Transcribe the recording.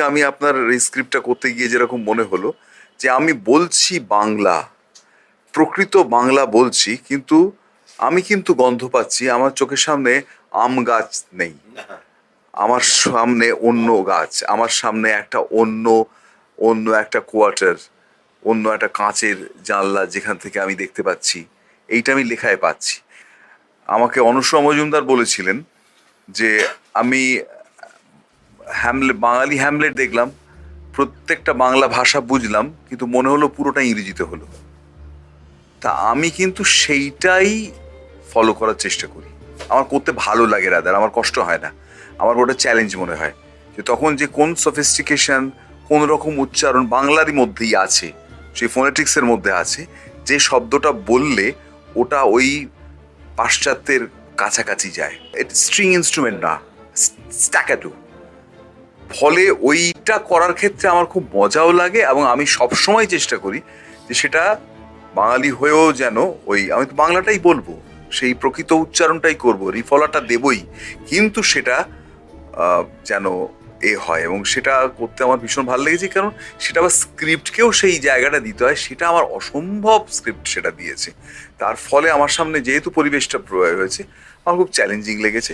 আমি আপনার এই স্ক্রিপ্টটা করতে গিয়ে যেরকম মনে হলো যে আমি বলছি বাংলা, প্রকৃত বাংলা বলছি, কিন্তু আমি কিন্তু গন্ধ পাচ্ছি। আমার চোখের সামনে আম গাছ নেই, আমার সামনে অন্য গাছ, আমার সামনে একটা অন্য অন্য একটা কোয়ার্টার, অন্য একটা কাঁচের জানলা যেখান থেকে আমি দেখতে পাচ্ছি। এইটা আমি লেখায় পাচ্ছি। আমাকে অনুসরা মজুমদার বলেছিলেন যে আমি বাঙালি হ্যামলেট দেখলাম, প্রত্যেকটা বাংলা ভাষা বুঝলাম, কিন্তু মনে হলো পুরোটা ইংরেজিতে হলো। তা আমি কিন্তু সেইটাই ফলো করার চেষ্টা করি। আমার করতে ভালো লাগে, রাদার আমার কষ্ট হয় না, আমার ওটা চ্যালেঞ্জ মনে হয় যে তখন যে কোন সফিস্টিকেশন, কোন রকম উচ্চারণ বাংলারই মধ্যেই আছে, সেই ফোনেটিক্সের মধ্যে আছে, যে শব্দটা বললে ওটা ওই পাশ্চাত্যের কাছাকাছি যায়। স্ট্রিং ইনস্ট্রুমেন্ট না, স্ট্যাকাটো। ফলে ওইটা করার ক্ষেত্রে আমার খুব মজাও লাগে, এবং আমি সবসময় চেষ্টা করি যে সেটা বাঙালি হয়েও যেন আমি তো বাংলাটাই বলবো, সেই প্রকৃত উচ্চারণটাই করব, রিফলাটা দেবই, কিন্তু সেটা যেন হয়। এবং সেটা করতে আমার ভীষণ ভালো লেগেছে, কারণ সেটা আবার স্ক্রিপ্টকেও সেই জায়গাটা দিতে হয়, সেটা আমার অসম্ভব স্ক্রিপ্ট সেটা দিয়েছে। তার ফলে আমার সামনে যেহেতু পরিবেশটা প্রয়োগ হয়েছে, আমার খুব চ্যালেঞ্জিং লেগেছে।